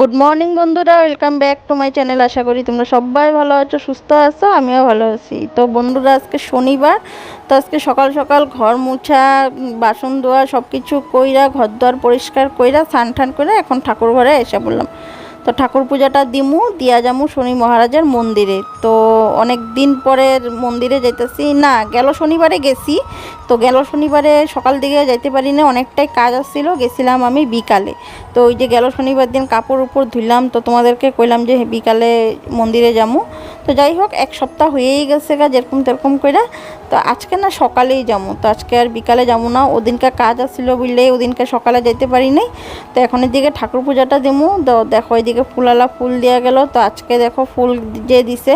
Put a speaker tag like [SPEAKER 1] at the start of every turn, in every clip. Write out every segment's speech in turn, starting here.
[SPEAKER 1] Good morning বন্ধুরা, welcome back to my channel. আশা করি তোমরা সবাই ভালো আছো, সুস্থ আছো, আমিও ভালো আছি। তো বন্ধুরা, আজকে শনিবার, তো আজকে সকাল সকাল ঘর মোছা, বাসন ধোয়া সব কিছু কইরা, ঘর দুয়ার পরিষ্কার কইরা, স্নান টান করে এখন ঠাকুর ঘরে এসে বললাম। তো ঠাকুর পূজাটা দিমু, দিয়া যামু শনি মহারাজের মন্দিরে। তো অনেক দিন পরে মন্দিরে যাইতেছি, না গেল শনিবারে গেছি। তো গেল শনিবারে সকাল দিকে যাইতে পারি না, অনেকটাই কাজ আসছিল, গেছিলাম আমি বিকালে। তো ওই যে গেল শনিবার দিন কাপড় উপর ধুইলাম, তো তোমাদেরকে কইলাম যে বিকালে মন্দিরে যাবো। তো যাই হোক, এক সপ্তাহ হয়েই গেছে গা যেরকম তেরকম করে। তো আজকে না সকালেই যাবো, তো আজকে আর বিকালে যাবো না, ওদিনকে কাজ আসছিল বুঝলে ওদিনকে সকালে যাইতে পারি নাই। তো এখন এদিকে ঠাকুর পূজাটা দিমু। তো দেখো এদিকে ফুলালা ফুল দেওয়া গেল, তো আজকে দেখো ফুল যে দিছে।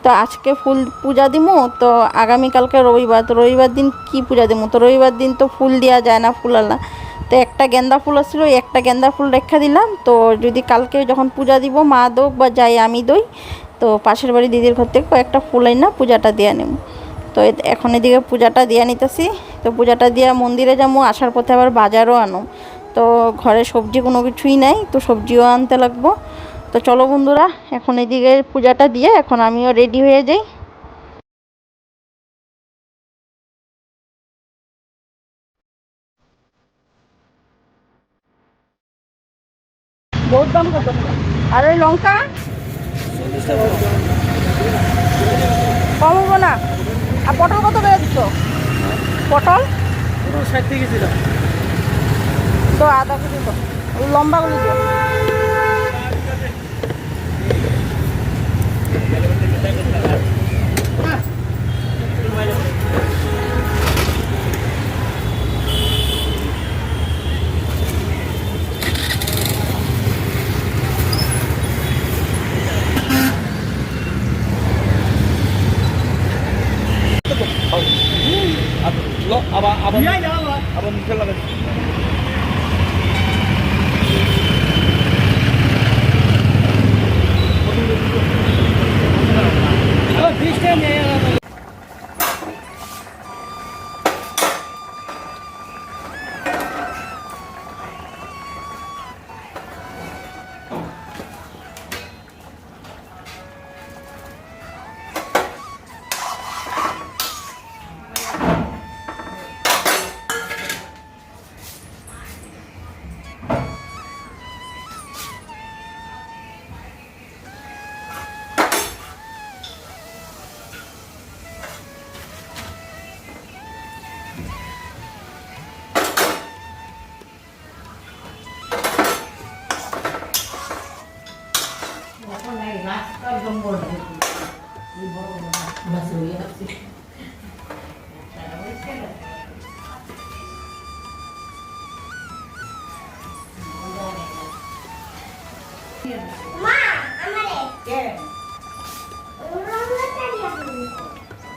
[SPEAKER 1] তো আজকে ফুল পূজা দিমু, তো আগামীকালকে রবিবার, তো রবিবার দিন কি পূজা দিমু, তো রবিবার দিন তো ফুল দেওয়া যায় না, ফুলালা। তো একটা গেন্দা ফুল আসছিল, একটা গেন্দা ফুল রেখা দিলাম। তো যদি কালকে যখন পূজা দিব মা দোক বা যাই আমি দই, তো পাশের বাড়ি দিদির ঘর থেকে কয়েকটা ফুল আই না পূজাটা দিয়ে নেব। তো এখন এদিকে পূজাটা দিয়ে নিতেছি। তো পূজাটা দিয়ে মন্দিরে যাবো, আসার পথে আবার বাজারও আনো। তো ঘরে সবজি কোনো কিছুই নাই, তো সবজিও আনতে লাগবো। তো চলো বন্ধুরা, এখন এদিকে পূজাটা দিয়ে এখন আমিও রেডি হয়ে যাই। বহুত দাম কত? আর ওই লঙ্কা কম হবো না? আর পটল কত করে দিচ্ছ? পটল
[SPEAKER 2] 60 থেকে ছিল।
[SPEAKER 1] তো আধা কেজি তো, ওই লম্বাগুলি দিও।
[SPEAKER 2] আবার মুখে লাগাই।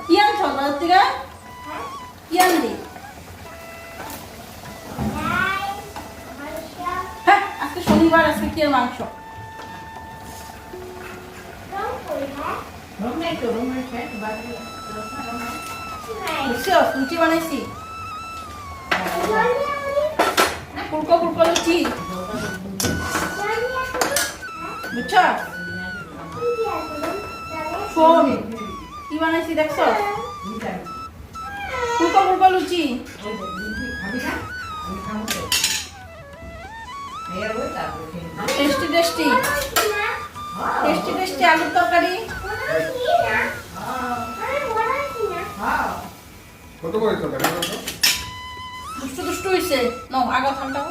[SPEAKER 2] কি আনছো বাজার থেকে? কি আনলি? হ্যাঁ, আজকে শনিবার, আজকে কি আর মাংস? লুচি বানাইছি, ফুলকো ফুলকো লুচি, বুঝছ? শোন কি বানাইছি দেখছো? ফুলকো ফুলকো লুচি, টেস্টি টেস্টি টেস্টি টেস্টি আলুর তরকারি।
[SPEAKER 3] কত করে তরকারি?
[SPEAKER 1] দুষ্টু দুষ্টু হইছে, নাও আগা ঠান্ডা।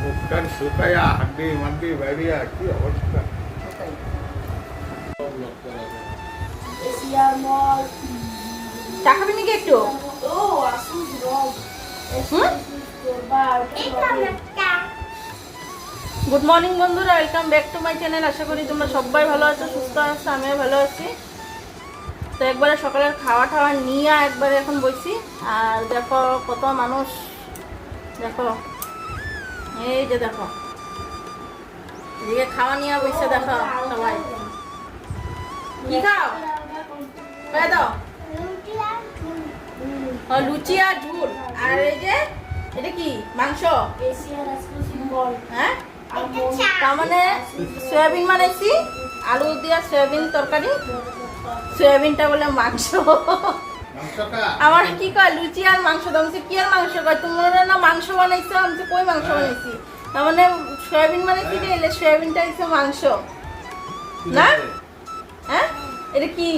[SPEAKER 3] মুখটান শুকায়া হাড্ডি মাড্ডি বাইরিয়া কি অবস্থা।
[SPEAKER 1] চা খাবি নাকি একটু? গুড মর্নিং বন্ধুরা, welcome back to my channel. আশা করি তোমরা সবাই ভালো আছো, সুস্থ আছো, আমিও ভালো আছি। তো একবারে সকালের খাওয়া টাওয়া নিয়ে একবারে এখন বসি। আর দেখো কত মানুষ, দেখো এই যে দেখো এদিকে খাওয়া নিয়ে বসে, দেখো সবাই কি খাও? কয়ে দাও। লুচি আর ঝুল। আর এই যে এটা কি মাংস? হ্যাঁ, তার মানে সয়াবিন বানাইছি, আলু দিয়া সয়াবিন তরকারি। সয়াবিনটা বলে মাংস। আমার কি কয় লুচি আর মাংস দাম, কি আর মাংস কয় তোমরা না মাংস বানাইছো? আমি তো কই মাংস বানাইছি, তার মানে সয়াবিন বানাইছি, এলে সয়াবিনটা হচ্ছে মাংস না? হ্যাঁ, এটা কি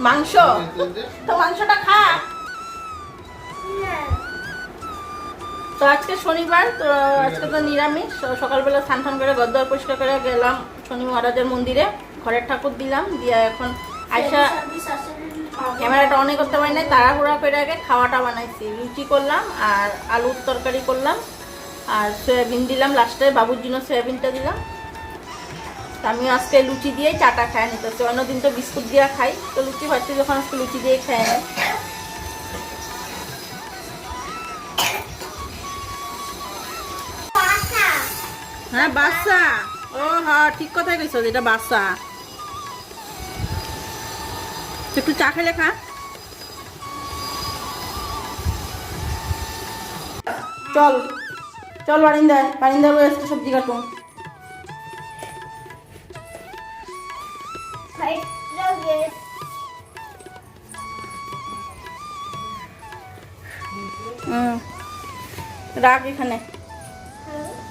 [SPEAKER 1] মাংস? তো মাংসটা খা। তো আজকে শনিবার, তো আজকে তো নিরামিষ। সকালবেলা স্নান টান করে গদ্দর পরিষ্কার করে গেলাম শনি মহারাজের মন্দিরে, ঘরের ঠাকুর দিলাম, দিয়ে এখন আইসা ক্যামেরাটা অন করতে পারি নাই, তাড়াহুড়া করে আগে খাওয়াটা বানাইছি। লুচি করলাম আর আলুর তরকারি করলাম আর সয়াবিন দিলাম লাস্টে, বাবুর জন্য সয়াবিনটা দিলাম। তো আমি আজকে লুচি দিয়েই চাটা খাই নিতেছি, অন্যদিন তো বিস্কুট দিয়ে খাই, তো লুচি ভাজছি যখন আজকে লুচি দিয়ে খাই না। হ্যাঁ বাচ্চা, ও হ্যাঁ ঠিক কথাই কইছো, এটা বাচ্চা। একটু চা খেলে খা। চল চল বারিন্দায়, বারিন্দায় বসে আজকে সবজি কাটুন। রাখ এখানে,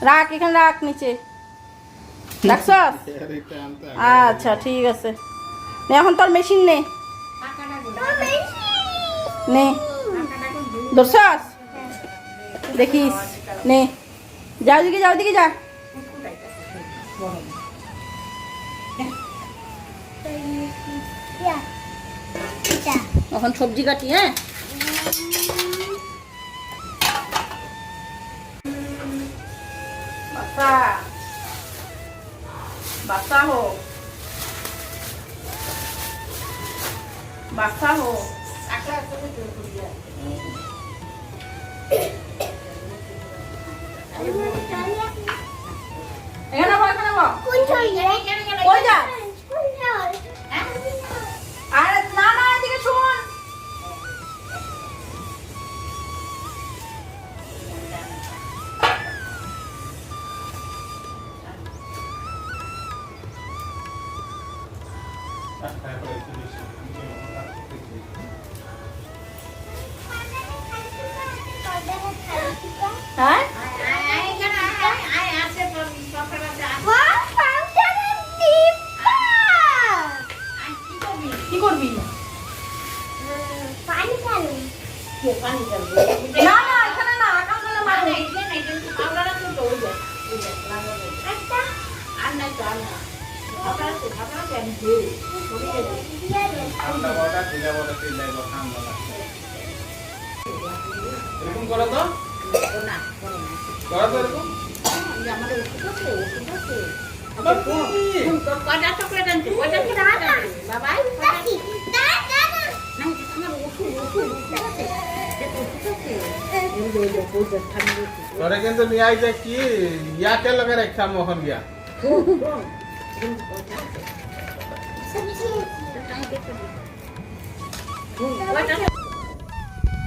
[SPEAKER 1] রাখ এখানে, রাখ নিচে রাখছ। আচ্ছা ঠিক আছে, এখন তোর মেশিন নে, নে ধরছস, দেখিস নে, যাও দিকে, যাও দিকে যা। এখন সবজি কাটি। হ্যাঁ, বাসা বাসা হো, বাসা হো। এখানে বল, এখানে বল। কই যা? আরে না না, এদিকে শুন। হ্যাঁ, কি করবি? না না, এখানে না, আকাম গেলে মারবে।
[SPEAKER 3] এরকম করো তো, করো তো এরকম। তোরে কিন্তু নিয়ে আইছে কি ইয়াকে লগে রাখছাম এখন গিয়া।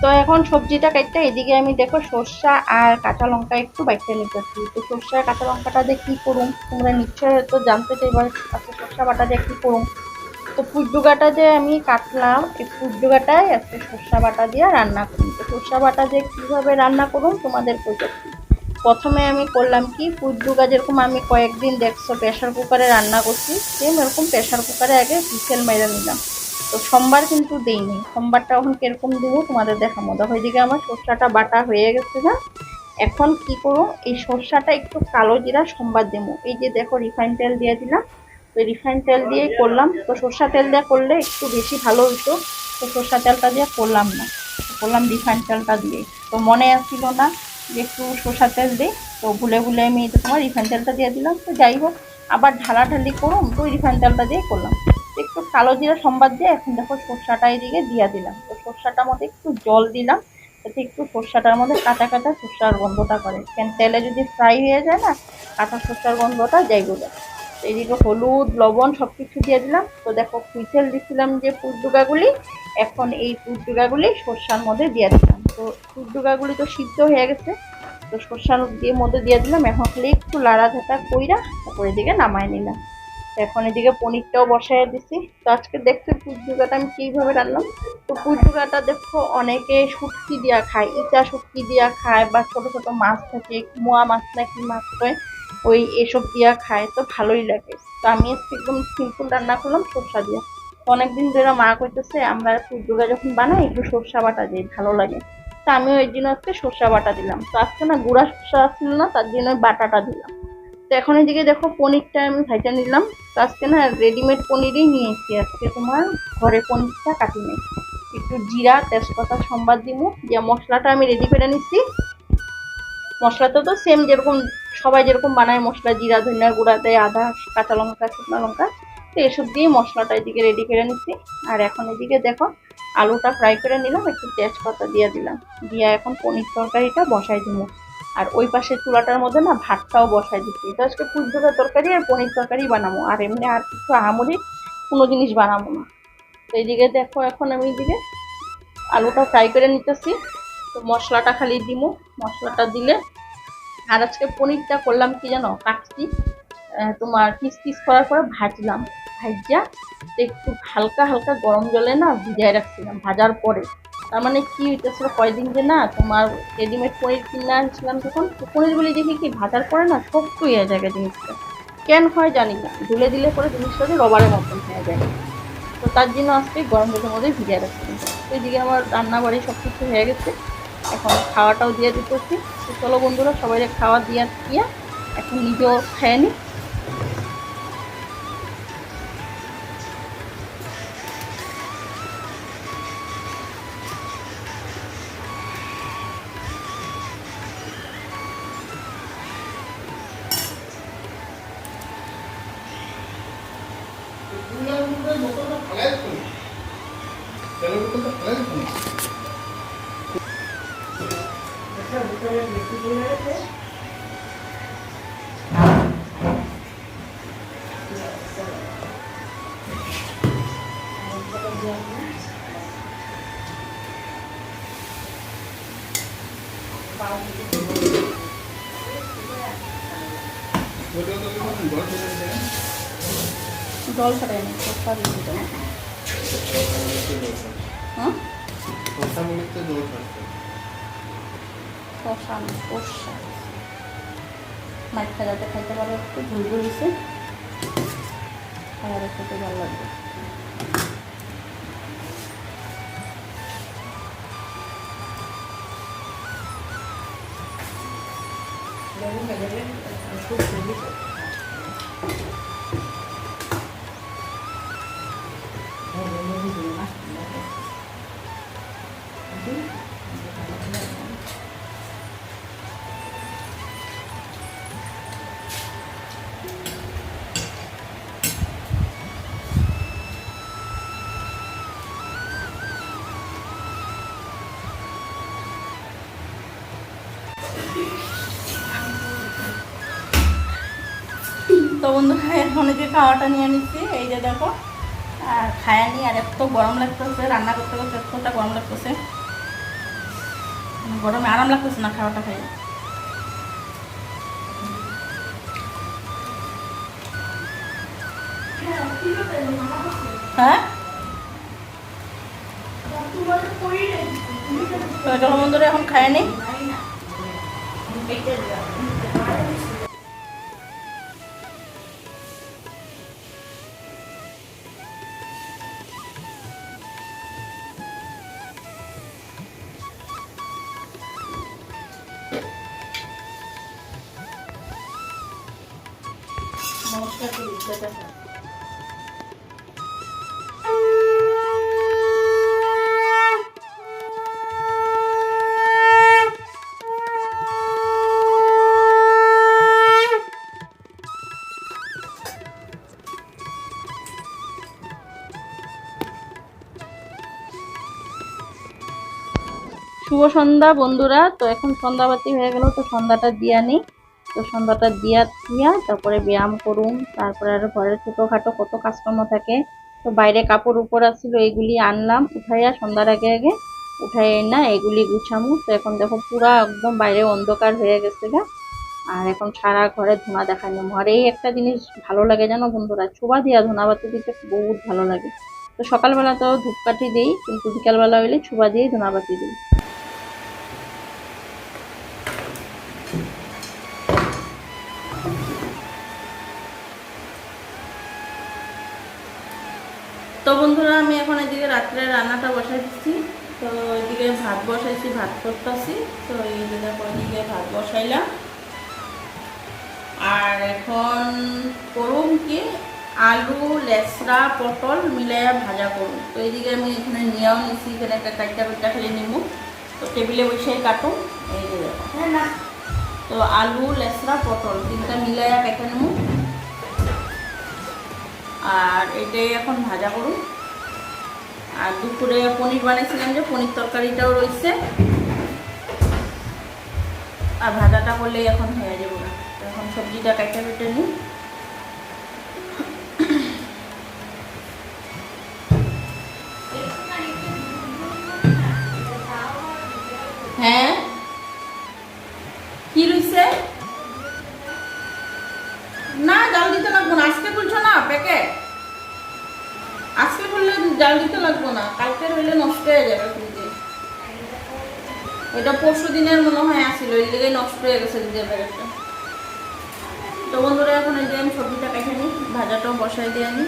[SPEAKER 1] তো এখন সবজিটা কাটতে, এদিকে আমি দেখো সর্ষা আর কাঁচা লঙ্কা একটু বাইটে নিতেছি। তো সর্ষা আর কাঁচা লঙ্কাটা দিয়ে কী করুম তোমরা নিশ্চয় তো জানতে চাইবার, আজকে সর্ষা বাটা দিয়ে কী করুম। তো পুজডুগাটা যে আমি কাটলাম, এই পুজডুগাটাই আজকে সর্ষা বাটা দিয়ে রান্না করুন। তো সর্ষা বাটা দিয়ে কীভাবে রান্না করুন তোমাদের কইতেছি। প্রথমে আমি করলাম কি, পুজডুগা যেরকম আমি কয়েকদিন দেখছো প্রেশার কুকারে রান্না করছি, সেম এরকম প্রেশার কুকারে আগে হুইসেল মেরে নিলাম। তো সোমবার কিন্তু দেইনি, সোমবারটা এখন কিরকম দেবো তোমাদের দেখাবো। দেখো এদিকে আমার সরষাটা বাটা হয়ে গেছে না। এখন কি করো, এই সরষাটা একটু কালো জিরা সোমবার দেবো। এই যে দেখো রিফাইন তেল দিয়ে দিলাম, তো রিফাইন তেল দিয়েই করলাম। তো সরষা তেল দিয়ে করলে একটু বেশি ভালো হইতো, তো সরষা তেলটা দিয়ে করলাম না, করলাম রিফাইন তেলটা দিয়ে। তো মনে আসছিল না যে একটু সরষা তেল দিই, তো ভুলে ভুলে আমি তো তোমার রিফাইন তেলটা দিয়ে দিলাম। তো যাই হোক, আবার ঢালাঢালি করুন, তো রিফাইন তেলটা দিয়ে করলাম। একটু কালো জিরা সম্বাদ দিয়ে এখন দেখো সরষাটা এদিকে দিয়ে দিলাম। তো সরষাটার মধ্যে একটু জল দিলাম, যাতে একটু সরষাটার মধ্যে কাঁচা কাঁচা সরষার গন্ধটা করে। কেন তেলে যদি ফ্রাই হয়ে যায় না, কাঁচা সরষার গন্ধটা যাই বলে। এইদিকে হলুদ লবণ সব কিছু দিয়ে দিলাম। তো দেখো হুইসেল দিচ্ছিলাম যে পুরডুগাগুলি, এখন এই পুরডুগাগুলি সরষার মধ্যে দিয়ে দিলাম। তো পুরডুগাগুলি তো সিদ্ধ হয়ে গেছে, তো সরষার দিয়ে মধ্যে দিয়ে দিলাম। এখন খালি একটু লাড়াঝাটা কইরা তারপরে এদিকে নামাই নিলাম। এখন এদিকে পনিরটাও বসাই দিছি। তো আজকে দেখছো পুরডুগাটা আমি কিভাবে রান্নাম। তো পুরডুগাটা দেখো অনেকে শুটকি দিয়া খায়, ইচা শুটকি দিয়া খায়, বা ছোট ছোট মাছ থাকে, মোয়া মাছ না কি মাছ হয়, ওই এসব দিয়া খায়, তো ভালোই লাগে। তো আমি আজকে একদম সিম্পল রান্না করলাম সরষা দিয়া। তো অনেকদিন ধরে মা কইতেছে আমরা পুরডুগা যখন বানাই একটু সরষা বাটা দিই, ভালো লাগে। তো আমিও এই জন্য আজকে সরষা বাটা দিলাম। তো আজকে না গুঁড়া সরষা ছিল না, তার জন্য বাটাটা দিলাম। তো এখন এদিকে দেখো পনিরটা আমি ভাইজা নিলাম। তো আজকে না রেডিমেড পনিরই নিয়েছি, আজকে তোমার ঘরে পনিরটা কাটি নেই। একটু জিরা তেজপাতা সম্বাদ দিব, যে মশলাটা আমি রেডি করে নিচ্ছি। মশলাটা তো সেম যেরকম সবাই যেরকম বানায় মশলা, জিরা ধনিয়ার গুঁড়া দেয়, আদা কাঁচা লঙ্কা শুকনো লঙ্কা, তো এসব দিয়ে মশলাটা এদিকে রেডি করে নিচ্ছি। আর এখন এদিকে দেখো আলুটা ফ্রাই করে নিলাম, একটু তেজপাতা দিয়ে দিলাম, দিয়ে এখন পনির তরকারিটা বসাই দিব। আর ওই পাশে চুলাটার মধ্যে না ভাতটাও বসাই দিচ্ছি। এটা আজকে পুরডুগা তরকারি আর পনির তরকারি বানাবো, আর এমনি আর কিছু আহামরি কোনো জিনিস বানাবো না। তো এইদিকে দেখো এখন আমি এদিকে আলুটা ফ্রাই করে নিতেছি। তো মশলাটা খালি দিব, মশলাটা দিলে। আর আজকে পনিরটা করলাম কি জানো, কাটছি তোমার পিস পিস করার পরে ভাজলাম, ভাজা একটু হালকা হালকা গরম জলে না ভিজায় রাখছিলাম ভাজার পরে। তার মানে কি হইতেছিল, কয়দিন যে না তোমার রেডিমেড পনির কিনে আনছিলাম, তখন পনিরগুলি দেখি কি ভাজার পরে না শক্ত হয়ে যায় জিনিসটা, কেন হয় জানি না, ধুলে দিলে পরে জিনিসটা রবারের মতন হয়ে যায়। তো তার জন্য আজকে গরম জলের মধ্যে ভিজিয়ে রাখছিলাম। তো এদিকে আমার রান্না বাড়ি সব কিছু হয়ে গেছে, এখন খাওয়াটাও দিয়ে দিতেছি। তো চলো বন্ধুরা সবাই খাওয়া দিয়া এখন নিজেও খেয়ে নি। জল ছাড়াই নি, শসা দিয়ে দিতে না। হ্যাঁ শসা না শসা, মাইঠা যাতে খাইতে পারো, একটু ঝুল ঝুলিছে, খাওয়ার খেতে ভালো লাগবে। তো বন্ধুরা এখন যে খাওয়াটা নিয়ে নিচ্ছি, এই যে দেখো, আর খায়া নি। আর এত গরম লাগতেছে, রান্না করতে করতে এতটা গরম লাগতেছে, গরমে আরাম লাগতেছে না খাওয়াটা খাইয়ে। হ্যাঁ চলো বন্ধুরা এখন খায় নি। শুভ সন্ধ্যা বন্ধুরা। তো এখন সন্ধ্যাবাতি হয়ে গেল, তো সন্ধ্যাটা দিয়া নিই। তো সন্ধ্যাটা দিয়া তারপরে ব্যায়াম করুন। তারপরে আর ঘরের ছোটোখাটো কত কাজকর্ম থাকে। তো বাইরে কাপড় উপর আসছিল, এগুলি আনলাম উঠাইয়া সন্ধ্যার আগে আগে উঠাই না এগুলি গুছামু। তো এখন দেখো পুরা একদম বাইরে অন্ধকার হয়ে গেছে গা। আর এখন সারা ঘরে ধোঁয়া দেখা নেবো। আর এই একটা জিনিস ভালো লাগে জানো বন্ধুরা, ছোবা দিয়া ধূনাবাতি দিতে বহুত ভালো লাগে। তো সকালবেলা তো ধূপকাঠি দিই, কিন্তু বিকালবেলা হইলে ছোবা দিয়েই ধূনাবাতি দিই। তো বন্ধুরা আমি এখন এদিকে রাত্রে রান্নাটা বসাই দিচ্ছি। তো এদিকে ভাত বসাইছি, ভাত করতেছি। তো এইদিকে ওইদিকে ভাত বসাইলাম। আর এখন করুন কি, আলু লেসরা পটল মিলাইয়া ভাজা করুন। তো এইদিকে আমি এখানে নিয়েও নিছি, এখানে একটা কাটটা খেলে নিব। তো টেবিলে বসেই কাটুন। এই যে দেখো, হ্যাঁ না, তো আলু লেসরা পটল তিনটা মিলাইয়া কেটে নেব। আর এটাই এখন ভাজা করুন। আর দুপুরে পনির বানিয়েছিলাম, যে পনির তরকারিটাও রয়েছে। আর ভাজাটা করলেই এখন হয়ে যাবো না। তো এখন সবজিটা কেটে নিই। হ্যাঁ কি রয়েছে? না জাল দিতে লাগবো না, আজকে খুলছো না প্যাকেট, আজকে খুললে জাল দিতে লাগবো না, কালকে হইলে নষ্ট হয়ে যাবে ফ্রিজে। ওইটা পরশু দিনের মনে হয় আসছিল, ওই দিকে নষ্ট হয়ে গেছে দিদির প্যাকেটটা। তো বন্ধুরা এখন এই যে আমি সবজিটা কেটে নিই, ভাজাটাও বসাই দিয়ে নিই।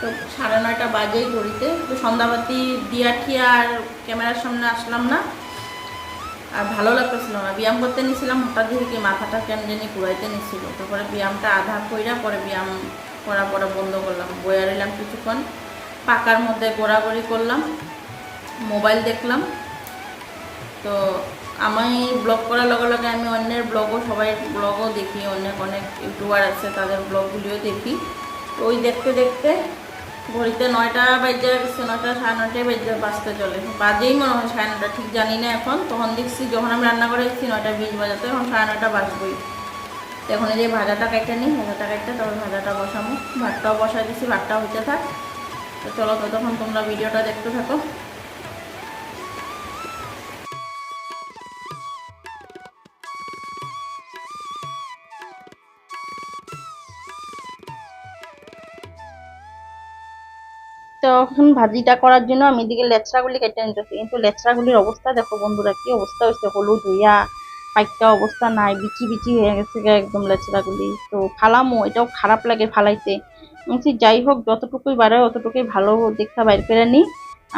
[SPEAKER 1] তো 9:30 বাজেই ঘড়িতে। তো সন্ধ্যাবাতি দিয়া ঠিয়া আর ক্যামেরার সামনে আসলাম না, আর ভালো লাগতেছিল না। ব্যায়াম করতে নিয়েছিলাম, হঠাৎ দেখি কি মাথাটা কেমন জানি ঘুরাইতে নিচ্ছিল। তারপরে ব্যায়ামটা আধা কইরা পরে ব্যায়াম করা পরে বন্ধ করলাম। বইয়া রইলাম কিছুক্ষণ, পাকার মধ্যে ঘোরাঘুরি করলাম, মোবাইল দেখলাম। তো আমি ব্লগ করার লগে লগে আমি অন্যের ব্লগও, সবাই ব্লগও দেখি, অনেক ইউটিউবার আছে তাদের ব্লগগুলিও দেখি। তো ওই দেখতে দেখতে ঘড়িতে 9টা বাজে গেছে, 9টা 9:30 বাজতে চলে, বাজেই মনে হয় 9:30, ঠিক জানি না এখন। তখন দেখছি যখন আমি রান্না করে এসেছি 9:20 বাজাতে, এখন 9:30 বাজবই। তো এখন এই যে ভাজাটা কেটে নিই, ভাজাটা কেটে তারপর ভাজাটা বসাবো। ভাতটাও বসাই দিচ্ছি, ভাতটা হইতে থাক। তো চলো ততক্ষণ তোমরা ভিডিওটা দেখতে থাকো। তখন ভাজিটা করার জন্য আমি এদিকে লেচড়াগুলি কেটে নিতেছি, কিন্তু লেচড়াগুলির অবস্থা দেখো বন্ধুরা, কি অবস্থা হয়েছে, হলুদ হইয়া পাইকা অবস্থা নাই, বিচি বিচি হয়ে গেছে একদম লেচড়াগুলি। তো ফালামো, এটাও খারাপ লাগে ফালাইতে। বলছি যাই হোক, যতটুকুই বাড়ে অতটুকুই ভালো দেখা বাইর করে নিই।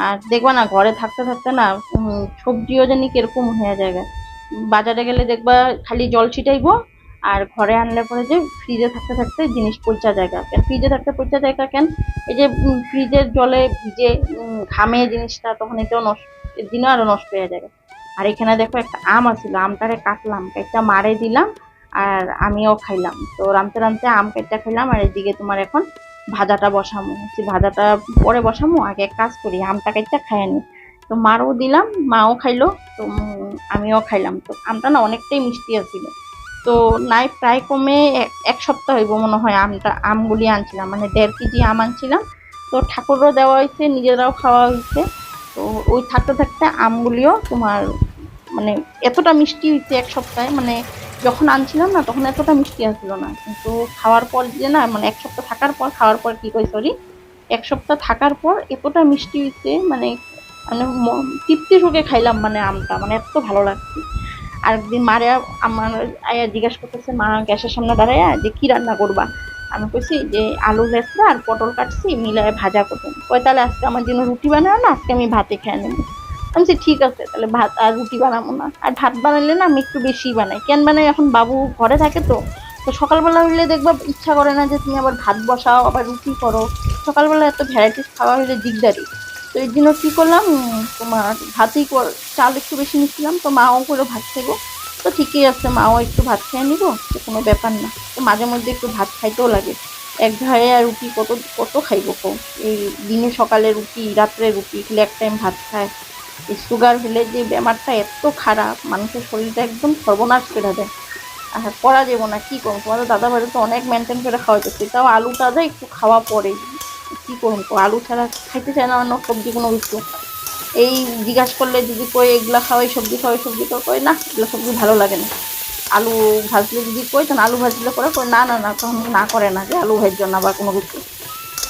[SPEAKER 1] আর দেখবা না, ঘরে থাকতে থাকতে না সবজিও জানি কিরকম হয়ে যায়। বাজারে গেলে দেখবা খালি জল ছিটাইবো, আর ঘরে আনলে পরে যে ফ্রিজে থাকতে থাকতে জিনিস পচা জায়গা কেন, ফ্রিজে থাকতে পচা জায়গা কেন, এই যে ফ্রিজের জলে ভিজে ঘামে জিনিসটা, তখন এটাও নষ্ট, এর দিনও আরো নষ্ট হয়ে যাবে। আর এখানে দেখো একটা আম আছিল, আমটারে কাটলাম, একটা মারে দিলাম, আর আমিও খাইলাম। তো রামতে রামতে আম কেটে খাইলাম। আর এদিকে তোমার এখন ভাজাটা বসামো, ভাজাটা পরে বসামো, আগে এক কাজ করি, আমটা কেটে খাইয়া নি। তো মারও দিলাম, মাও খাইলো, তো আমিও খাইলাম। তো আমটা না অনেকটাই মিষ্টি আছিল। তো নাই প্রায় কমে 1 সপ্তাহ হইব মনে হয় আমগুলি আনছিলাম, মানে 1.5 কেজি আম আনছিলাম। তো ঠাকুরও দেওয়া হয়েছে, নিজেরাও খাওয়া হয়েছে। তো ওই থাকতে থাকতে আমগুলিও তোমার মানে এতটা মিষ্টি হয়েছে 1 সপ্তাহে, মানে যখন আনছিলাম না তখন এতটা মিষ্টি আসছিল না, কিন্তু খাওয়ার পর যে না, মানে 1 সপ্তাহ থাকার পর, খাওয়ার পর কি কই সরি 1 সপ্তাহ থাকার পর এতটা মিষ্টি হয়েছে, মানে মানে তৃপ্তি সুখে খাইলাম, মানে আমটা মানে এত ভালো লাগছে। আরেকদিন মারে আমার আয়া জিজ্ঞাসা করতেছে, মা গ্যাসের সামনে দাঁড়াইয়া যে কি রান্না করবা। আমি কইছি যে আলু লেসরা আর পটল কাটছি মিলায় ভাজা করবেন। কয় তাহলে আজকে আমার জন্য রুটি বানাও না, আজকে আমি ভাতে খেয়ে নেবো। আমি বলছি ঠিক আছে, তাহলে ভাত আর রুটি বানাবো না, আর ভাত বানাইলে না আমি একটু বেশি বানাই। কেন বানাই, এখন বাবু ঘরে থাকে, তো তো সকালবেলা হইলে দেখবা ইচ্ছা করে না যে তুমি আবার ভাত বসাও আবার রুটি করো, সকালবেলা এত ভ্যারাইটিস খাওয়া হলে দিকদারি। তো এর জন্য কী করলাম, তোমার চাল একটু বেশি নিচ্ছিলাম, তো মাও করে ভাত খাইবো, তো ঠিকই আছে মাও একটু ভাত খেয়ে নিব, তো কোনো ব্যাপার না। তো মাঝে মধ্যে একটু ভাত খাইতেও লাগে, এক ঘাড়ে আর রুটি কত কত খাইবো কো, এই দিনে সকালে রুটি রাত্রে রুটি খেলে এক টাইম ভাত খায়। এই সুগার হলে যে ব্যামারটা এত খারাপ, মানুষের শরীরটা একদম সর্বনাশ করে দেয়। আর করা যাবো না, কী করুন, তোমাদের দাদা বাড়ি তো অনেক মেনটেন করে খাওয়াইতেছে, তাও আলুটা দেয় একটু খাওয়া পরে, কী করুন তো আলু ছাড়া খাইতে চায় না অন্য সবজি কোনো কিছু। এই জিজ্ঞাসা করলে যদি কই এগুলা খাওয়াই সবজি খাওয়াই, সবজি তো কই না, এগুলো সবজি ভালো লাগে না। আলু ভাজলে যদি কই তখন আলু ভাজলে করে কই না না না, তখন না করে না যে আলু ভাজছ না বা কোনো কিছু।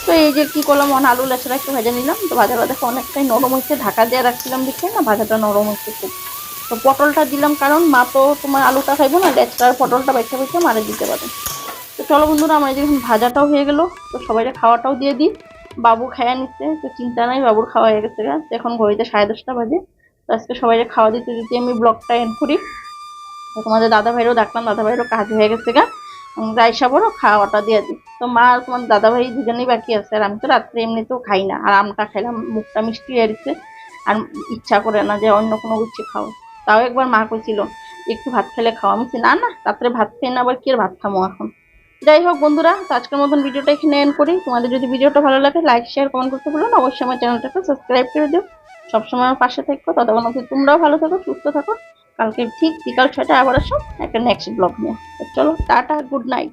[SPEAKER 1] তো এই যে কী করলাম, আলু লেচড়া একটু ভেজে নিলাম, তো ভাজা দেখো অনেকটাই নরম হয়েছে, ঢাকা দিয়ে রাখছিলাম দেখে না ভাজাটা নরম হয়েছে খুব। তো পটলটা দিলাম কারণ মা তো তোমার আলুটা খাইবো না, লেচড়ার পটলটা বেছে বেছে মারে দিতে পারে। তো চলো বন্ধুরা, আমার এই দেখুন ভাজাটাও হয়ে গেল, তো সবাইকে খাওয়াটাও দিয়ে দিই। বাবু খাইয়া নিচ্ছে, তো চিন্তা নাই, বাবুর খাওয়া হয়ে গেছে। তো এখন ঘড়িতে 10:30 বাজে। তো আজকে সবাইকে খাওয়া দিতে দিতে আমি ব্লগটা এন্ড করি। তো তোমাদের দাদা ভাইরও ডাকলাম, দাদা ভাইরও কাজ হয়ে গেছে রাইসা বড় খাওয়াটা দিয়ে দিই। তো মা আর তোমার দাদা ভাই দুজনেই বাকি আছে, আর আমি তো রাত্রে এমনিতেও খাই না, আর আমটা খাইলাম, মুখটা মিষ্টি হয়ে গেছে, আর ইচ্ছা করে না যে অন্য কোনো কিছু খাও। তাও একবার মা কইছিল একটু ভাত খেলে খাও, আমি বলছি না না, রাত্রে ভাত খেয়ে না আবার কি আর ভাত খামো এখন। যাই হোক বন্ধুরা, তো আজকের মতন ভিডিওটা এখানে এন্ড করি। তোমাদের যদি ভিডিওটা ভালো লাগে লাইক শেয়ার কমেন্ট করতে ভুলো না, অবশ্যই আমার চ্যানেলটাকে সাবস্ক্রাইব করে দিও। সবসময় আমার পাশে থাকো, ততক্ষণ অবধি তোমরাও ভালো থাকো সুস্থ থাকো। কালকে ঠিক বিকাল 6টায় আবার আসো একটা নেক্সট ব্লগ নিয়ে। তো চলো টাটা, গুড নাইট।